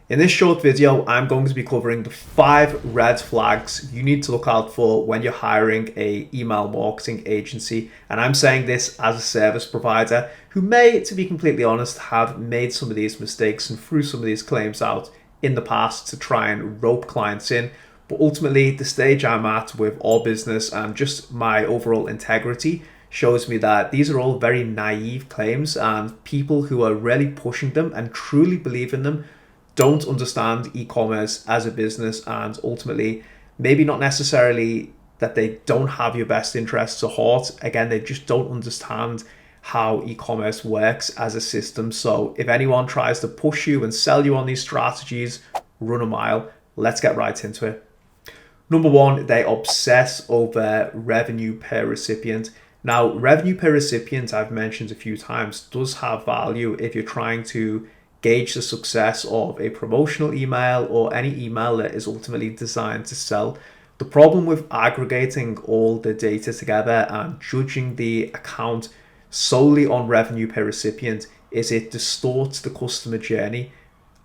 In this short video, I'm going to be covering the 5 red flags you need to look out for when you're hiring an email marketing agency. And I'm saying this as a service provider who may, to be completely honest, have made some of these mistakes and threw some of these claims out in the past to try and rope clients in. But ultimately, the stage I'm at with our business and just my overall integrity shows me that these are all very naive claims, and people who are really pushing them and truly believe in them don't understand e-commerce as a business, and ultimately maybe not necessarily that they don't have your best interests at heart. Again, they just don't understand how e-commerce works as a system. So if anyone tries to push you and sell you on these strategies, run a mile. Let's get right into it. Number 1, they obsess over revenue per recipient. Now, revenue per recipient, I've mentioned a few times, does have value if you're trying to gauge the success of a promotional email or any email that is ultimately designed to sell. The problem with aggregating all the data together and judging the account solely on revenue per recipient is it distorts the customer journey.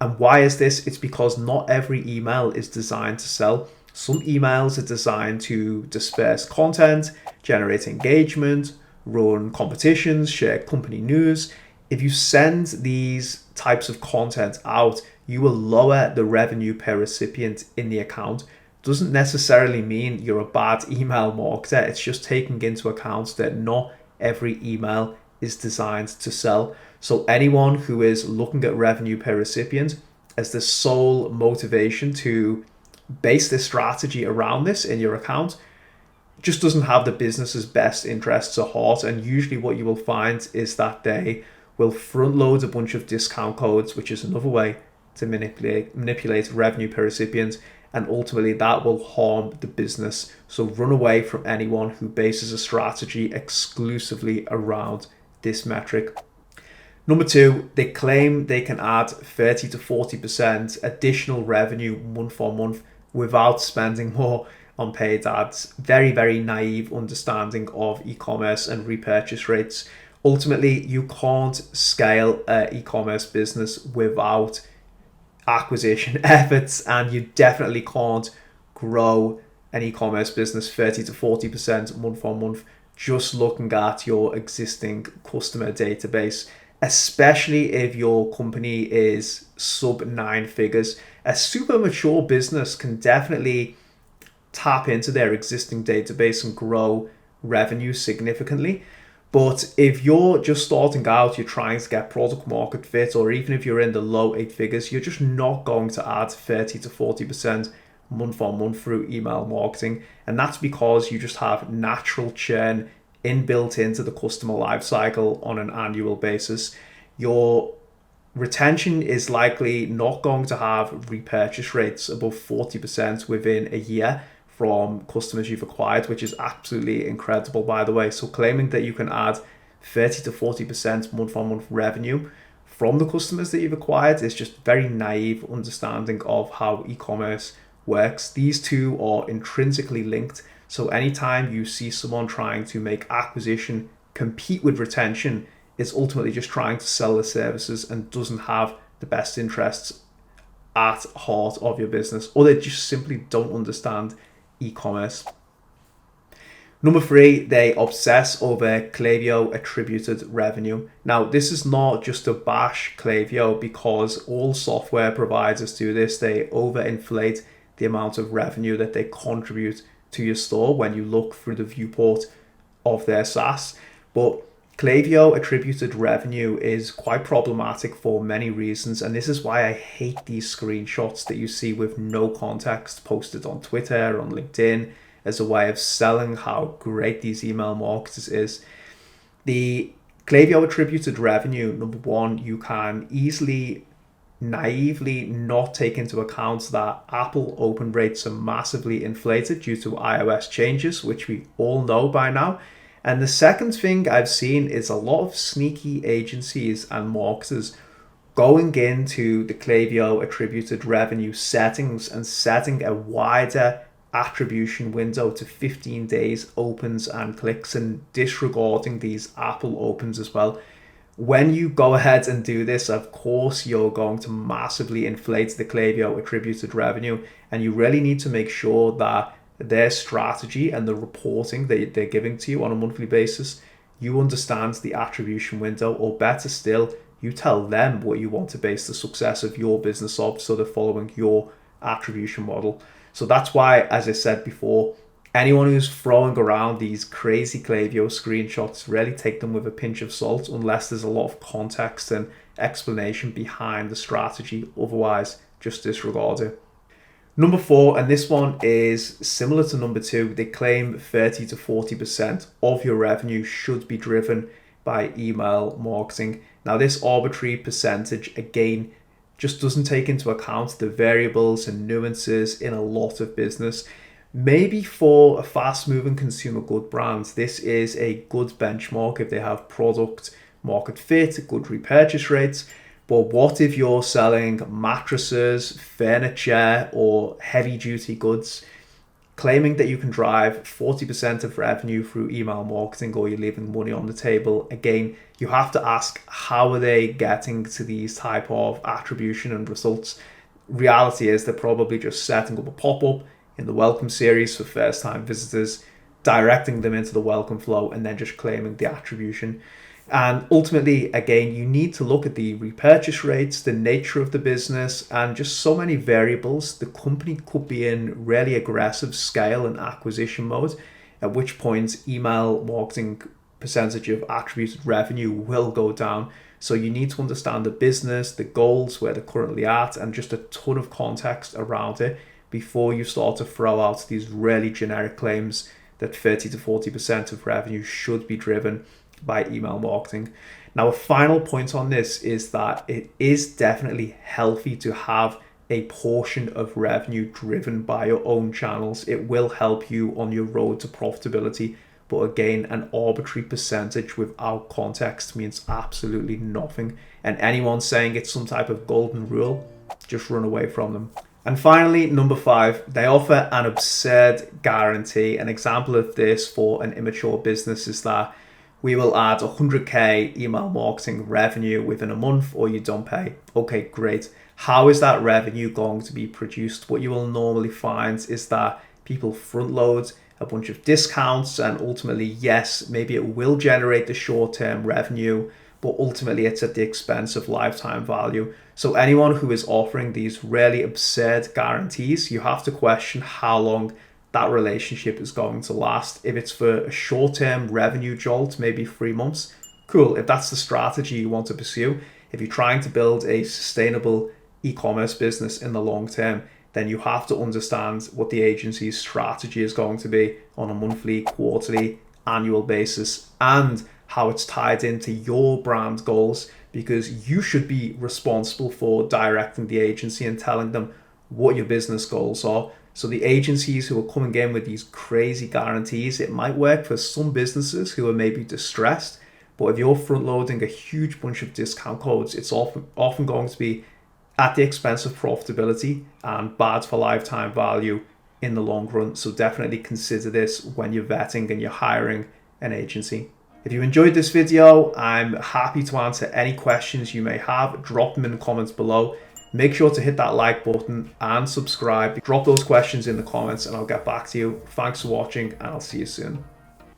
And why is this? It's because not every email is designed to sell. Some emails are designed to disperse content, generate engagement, run competitions, share company news. If you send these types of content out, you will lower the revenue per recipient in the account. Doesn't necessarily mean you're a bad email marketer. It's just taking into account that not every email is designed to sell. So anyone who is looking at revenue per recipient as the sole motivation to base this strategy around this in your account just doesn't have the business's best interests at heart. And usually what you will find is that they will front load a bunch of discount codes, which is another way to manipulate revenue per recipient, and ultimately that will harm the business. So run away from anyone who bases a strategy exclusively around this metric. Number 2, they claim they can add 30 to 40% additional revenue month on month without spending more on paid ads. Very, very naive understanding of e-commerce and repurchase rates. Ultimately, you can't scale an e-commerce business without acquisition efforts, and you definitely can't grow an e-commerce business 30 to 40% month on month just looking at your existing customer database, especially if your company is sub 9 figures. A super mature business can definitely tap into their existing database and grow revenue significantly. But if you're just starting out, you're trying to get product market fit, or even if you're in the low 8 figures, you're just not going to add 30 to 40% month on month through email marketing. And that's because you just have natural churn inbuilt into the customer lifecycle on an annual basis. Your retention is likely not going to have repurchase rates above 40% within a year from customers you've acquired, which is absolutely incredible, by the way. So claiming that you can add 30 to 40% month on month revenue from the customers that you've acquired is just very naive understanding of how e-commerce works. These two are intrinsically linked. So anytime you see someone trying to make acquisition compete with retention, is ultimately just trying to sell the services and doesn't have the best interests at heart of your business, or they just simply don't understand e-commerce. Number 3, they obsess over Clavio Attributed Revenue. Now, this is not just to bash Clavio, because all software providers do this. They overinflate the amount of revenue that they contribute to your store when you look through the viewport of their SaaS. But Clavio Attributed Revenue is quite problematic for many reasons, and this is why I hate these screenshots that you see with no context posted on Twitter, on LinkedIn, as a way of selling how great these email marketers is. The Clavio Attributed Revenue, number 1, you can easily, naively not take into account that Apple open rates are massively inflated due to iOS changes, which we all know by now. And the second thing I've seen is a lot of sneaky agencies and marketers going into the Clavio Attributed Revenue settings and setting a wider attribution window to 15 days opens and clicks, and disregarding these Apple opens as well. When you go ahead and do this, of course, you're going to massively inflate the Clavio attributed revenue, and you really need to make sure that their strategy and the reporting that they're giving to you on a monthly basis, you understand the attribution window, or better still, you tell them what you want to base the success of your business off, so they're following your attribution model. So that's why, as I said before, anyone who's throwing around these crazy Clavio screenshots, really take them with a pinch of salt unless there's a lot of context and explanation behind the strategy. Otherwise, just disregard it. Number 4, and this one is similar to number 2, they claim 30 to 40% of your revenue should be driven by email marketing. Now, this arbitrary percentage, again, just doesn't take into account the variables and nuances in a lot of business. Maybe for a fast-moving consumer good brand, this is a good benchmark if they have product market fit, good repurchase rates. But what if you're selling mattresses, furniture, or heavy-duty goods? Claiming that you can drive 40% of revenue through email marketing, or you're leaving money on the table, again, you have to ask, how are they getting to these type of attribution and results? Reality is they're probably just setting up a pop-up in the welcome series for first-time visitors, directing them into the welcome flow, and then just claiming the attribution. And ultimately, again, you need to look at the repurchase rates, the nature of the business, and just so many variables. The company could be in really aggressive scale and acquisition mode, at which point email marketing percentage of attributed revenue will go down. So you need to understand the business, the goals, where they're currently at, and just a ton of context around it before you start to throw out these really generic claims that 30 to 40% of revenue should be driven by email marketing. Now, a final point on this is that it is definitely healthy to have a portion of revenue driven by your own channels. It will help you on your road to profitability. But again, an arbitrary percentage without context means absolutely nothing. And anyone saying it's some type of golden rule, just run away from them. And finally, number 5, they offer an absurd guarantee. An example of this for an immature business is that we will add 100k email marketing revenue within a month, or you don't pay. Okay, great. How is that revenue going to be produced? What you will normally find is that people front load a bunch of discounts, and ultimately, yes, maybe it will generate the short-term revenue, but ultimately it's at the expense of lifetime value. So anyone who is offering these really absurd guarantees, you have to question how long that relationship is going to last. If it's for a short-term revenue jolt, maybe 3 months, cool. If that's the strategy you want to pursue, if you're trying to build a sustainable e-commerce business in the long term, then you have to understand what the agency's strategy is going to be on a monthly, quarterly, annual basis, and how it's tied into your brand goals, because you should be responsible for directing the agency and telling them what your business goals are. So the agencies who are coming in with these crazy guarantees, it might work for some businesses who are maybe distressed, but if you're front loading a huge bunch of discount codes, it's often going to be at the expense of profitability and bad for lifetime value in the long run. So definitely consider this when you're vetting and you're hiring an agency. If you enjoyed this video, I'm happy to answer any questions you may have. Drop them in the comments below. Make sure to hit that like button and subscribe. Drop those questions in the comments and I'll get back to you. Thanks for watching, and I'll see you soon.